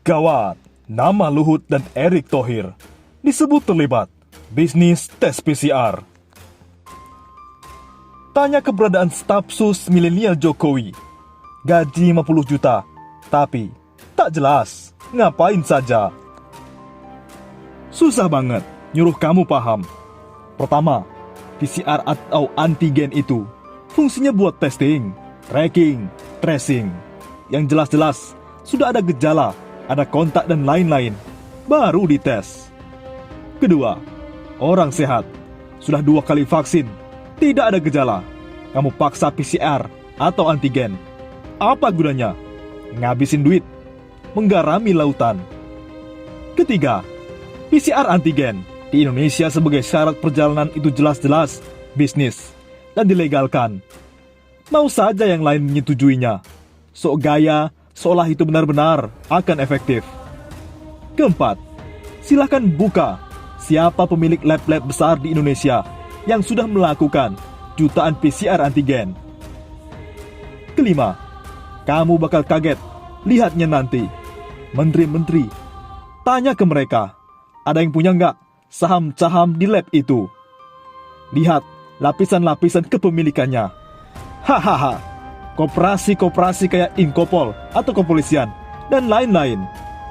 Gawat, nama Luhut dan Erick Thohir disebut terlibat bisnis tes PCR. Tanya keberadaan staf sus milenial Jokowi. Gaji 50 juta, tapi tak jelas ngapain saja. Susah banget nyuruh kamu paham. Pertama, PCR atau antigen itu fungsinya buat testing, tracking, tracing. Yang jelas-jelas sudah ada gejala, ada kontak dan lain-lain, baru dites. Kedua, orang sehat, sudah 2 kali vaksin, tidak ada gejala. Kamu paksa PCR atau antigen. Apa gunanya? Ngabisin duit, menggarami lautan. Ketiga, PCR antigen di Indonesia sebagai syarat perjalanan itu jelas-jelas bisnis dan dilegalkan. Mau saja yang lain menyetujuinya. Sok gaya, seolah itu benar-benar akan efektif. Keempat, silahkan buka siapa pemilik lab-lab besar di Indonesia yang sudah melakukan jutaan PCR antigen. Kelima, kamu bakal kaget lihatnya nanti. Menteri-menteri, tanya ke mereka, ada yang punya nggak saham-saham di lab itu? Lihat lapisan-lapisan kepemilikannya. Hahaha, koperasi-koperasi kayak Inkopol atau kepolisian dan lain-lain.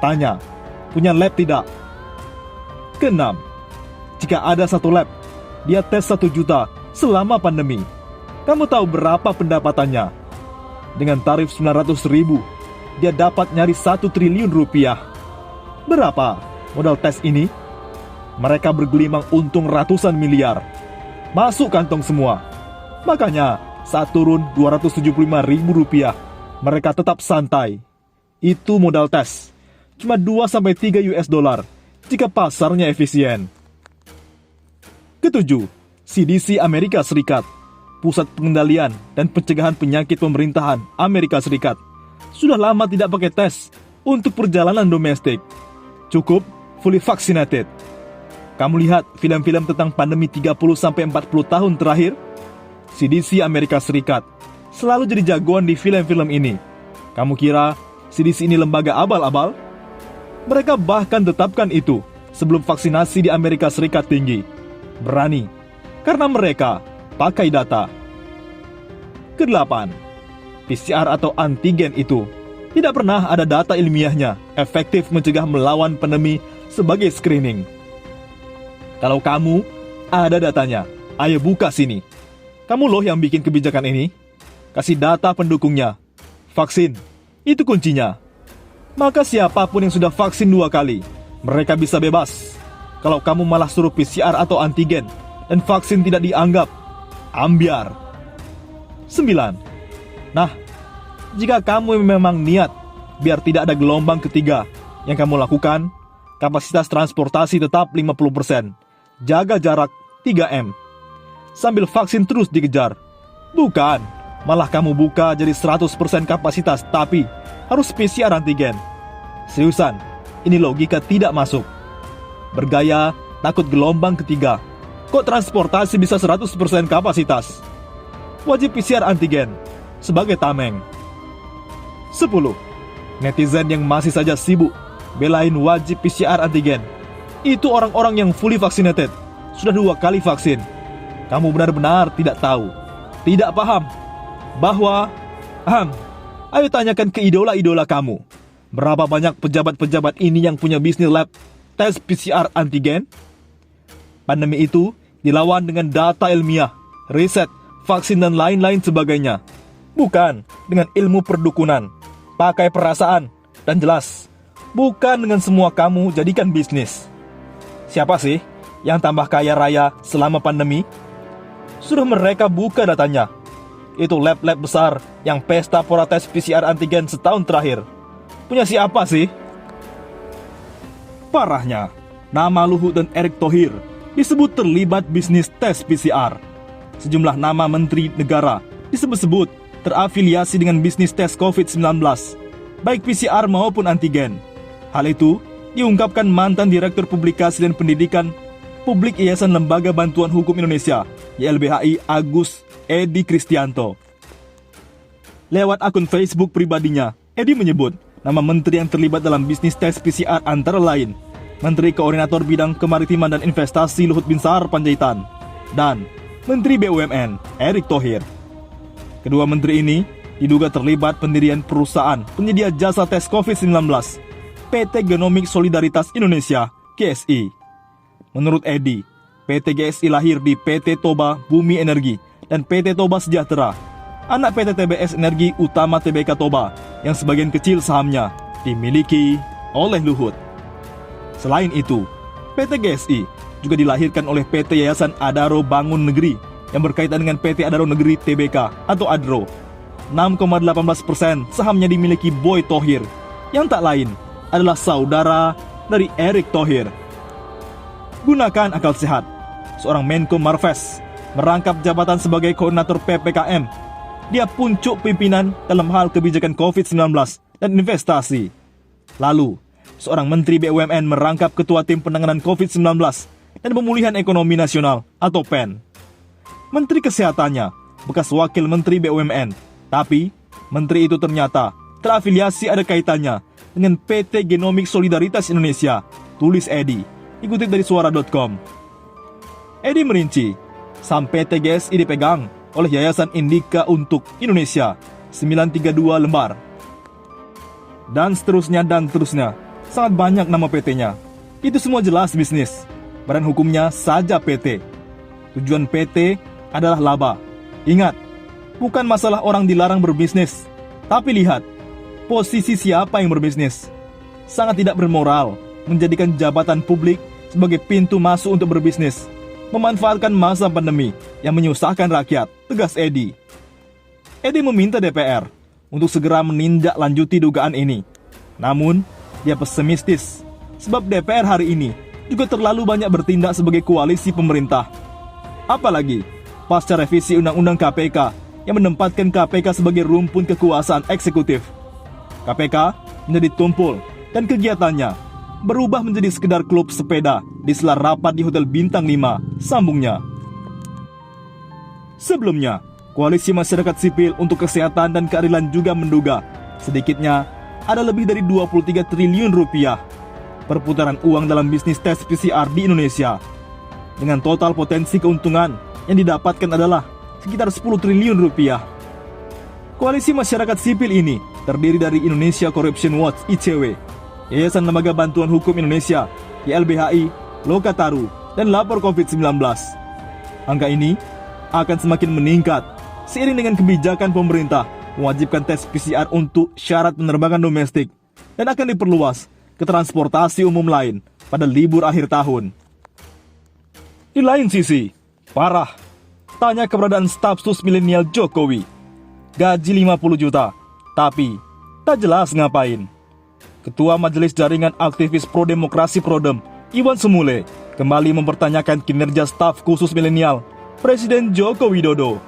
Tanya, punya lab tidak? Keenam, jika ada satu lab, dia tes 1 juta selama pandemi. Kamu tahu berapa pendapatannya? Dengan tarif 900.000, dia dapat nyari 1 triliun rupiah. Berapa modal tes ini? Mereka bergelimang untung ratusan miliar. Masuk kantong semua. Makanya saat turun 275.000 rupiah, mereka tetap santai. Itu modal tes. Cuma 2-3 US dollar jika pasarnya efisien. Ketujuh, CDC Amerika Serikat, Pusat Pengendalian dan Pencegahan Penyakit Pemerintahan Amerika Serikat, sudah lama tidak pakai tes untuk perjalanan domestik. Cukup fully vaccinated. Kamu lihat film-film tentang pandemi 30-40 tahun terakhir? CDC Amerika Serikat selalu jadi jagoan di film-film ini. Kamu kira CDC ini lembaga abal-abal? Mereka bahkan tetapkan itu sebelum vaksinasi di Amerika Serikat tinggi. Berani, karena mereka pakai data. Kedelapan, PCR atau antigen itu tidak pernah ada data ilmiahnya efektif mencegah melawan pandemi sebagai screening. Kalau kamu ada datanya, ayo buka sini. Kamu loh yang bikin kebijakan ini. Kasih data pendukungnya. Vaksin, itu kuncinya. Maka siapapun yang sudah vaksin 2 kali, mereka bisa bebas. Kalau kamu malah suruh PCR atau antigen dan vaksin tidak dianggap, ambyar. 9. Nah, jika kamu memang niat biar tidak ada gelombang ketiga yang kamu lakukan, kapasitas transportasi tetap 50%. Jaga jarak 3M. Sambil vaksin terus dikejar. Bukan, malah kamu buka jadi 100% kapasitas, tapi harus PCR antigen. Seriusan, ini logika tidak masuk. Bergaya, takut gelombang ketiga. Kok transportasi bisa 100% kapasitas? Wajib PCR antigen sebagai tameng. 10. Netizen yang masih saja sibuk belain wajib PCR antigen. Itu orang-orang yang fully vaccinated, sudah 2 kali vaksin. Kamu benar-benar tidak tahu, tidak paham bahwa ayo tanyakan ke idola-idola kamu. Berapa banyak pejabat-pejabat ini yang punya bisnis lab tes PCR antigen? Pandemi itu dilawan dengan data ilmiah, riset, vaksin dan lain-lain sebagainya. Bukan dengan ilmu perdukunan, pakai perasaan, dan jelas, bukan dengan semua kamu jadikan bisnis. Siapa sih yang tambah kaya raya selama pandemi? Sudah mereka buka datanya. Itu lab-lab besar yang pesta pora tes PCR antigen setahun terakhir. Punya siapa sih? Parahnya, nama Luhut dan Erick Thohir disebut terlibat bisnis tes PCR. Sejumlah nama menteri negara disebut-sebut terafiliasi dengan bisnis tes COVID-19, baik PCR maupun antigen. Hal itu diungkapkan mantan Direktur Publikasi dan Pendidikan Publik Yayasan Lembaga Bantuan Hukum Indonesia, YLBHI, Agus Edi Kristianto. Lewat akun Facebook pribadinya, Edi menyebut Nama menteri yang terlibat dalam bisnis tes PCR antara lain Menteri Koordinator Bidang Kemaritiman dan Investasi Luhut Binsar Panjaitan dan Menteri BUMN Erick Thohir. Kedua menteri ini diduga terlibat pendirian perusahaan penyedia jasa tes COVID-19 PT Genomik Solidaritas Indonesia GSI. Menurut Edi, PT GSI lahir di PT Toba Bumi Energi dan PT Toba Sejahtera, anak PT TBS Energi Utama Tbk Toba yang sebagian kecil sahamnya dimiliki oleh Luhut. Selain itu, PT GSI juga dilahirkan oleh PT Yayasan Adaro Bangun Negeri yang berkaitan dengan PT Adaro Negeri Tbk atau ADRO. 6,18% sahamnya dimiliki Boy Thohir yang tak lain adalah saudara dari Erick Thohir. Gunakan akal sehat. Seorang Menko Marves merangkap jabatan sebagai koordinator PPKM. Dia puncuk pimpinan dalam hal kebijakan COVID-19 dan investasi. Lalu, seorang Menteri BUMN merangkap Ketua Tim Penanganan COVID-19 dan Pemulihan Ekonomi Nasional atau PEN. Menteri Kesehatannya bekas Wakil Menteri BUMN, tapi Menteri itu ternyata terafiliasi ada kaitannya dengan PT Genomik Solidaritas Indonesia, tulis Edi, dikutip dari suara.com. Edi merinci, saham PT GSI dipegang oleh Yayasan Indika untuk Indonesia 932 lembar. Dan seterusnya. Sangat banyak nama PT-nya. Itu semua jelas bisnis. Badan hukumnya saja PT. Tujuan PT adalah laba. Ingat, bukan masalah orang dilarang berbisnis, tapi lihat posisi siapa yang berbisnis. Sangat tidak bermoral menjadikan jabatan publik sebagai pintu masuk untuk berbisnis, memanfaatkan masa pandemi yang menyusahkan rakyat, tegas Edi. Edi meminta DPR untuk segera menindaklanjuti dugaan ini. Namun, dia pesimistis sebab DPR hari ini juga terlalu banyak bertindak sebagai koalisi pemerintah. Apalagi pasca revisi Undang-Undang KPK yang menempatkan KPK sebagai rumpun kekuasaan eksekutif. KPK menjadi tumpul dan kegiatannya berubah menjadi sekedar klub sepeda di sela rapat di Hotel Bintang 5, sambungnya. Sebelumnya, Koalisi Masyarakat Sipil untuk Kesehatan dan Keadilan juga menduga sedikitnya ada lebih dari 23 triliun rupiah perputaran uang dalam bisnis tes PCR di Indonesia. Dengan total potensi keuntungan yang didapatkan adalah sekitar 10 triliun rupiah. Koalisi Masyarakat Sipil ini terdiri dari Indonesia Corruption Watch (ICW), Yayasan Lembaga Bantuan Hukum Indonesia (YLBHI), Lokataru, dan Lapor COVID-19. Angka ini akan semakin meningkat seiring dengan kebijakan pemerintah mewajibkan tes PCR untuk syarat penerbangan domestik dan akan diperluas ke transportasi umum lain pada libur akhir tahun. Di lain sisi, parah, tanya keberadaan staf sus milenial Jokowi. Gaji 50 juta, tapi tak jelas ngapain. Ketua Majelis Jaringan Aktivis Pro Demokrasi Prodem, Iwan Sumule, kembali mempertanyakan kinerja staf khusus milenial Presiden Joko Widodo.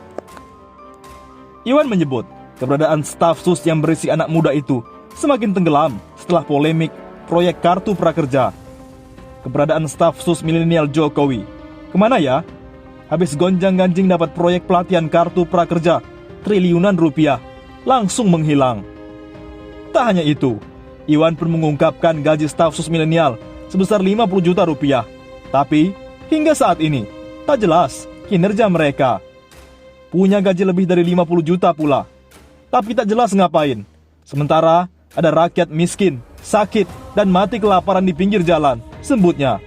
Iwan menyebut keberadaan staf sus yang berisi anak muda itu semakin tenggelam setelah polemik proyek Kartu Prakerja. Keberadaan staf sus milenial Jokowi, kemana ya? Habis gonjang-ganjing dapat proyek pelatihan Kartu Prakerja triliunan rupiah, langsung menghilang. Tak hanya itu, Iwan pun mengungkapkan gaji staf sus milenial sebesar 50 juta rupiah. Tapi hingga saat ini tak jelas kinerja mereka. Punya gaji lebih dari 50 juta pula, tapi tak jelas ngapain. Sementara ada rakyat miskin, sakit, dan mati kelaparan di pinggir jalan, sembutnya.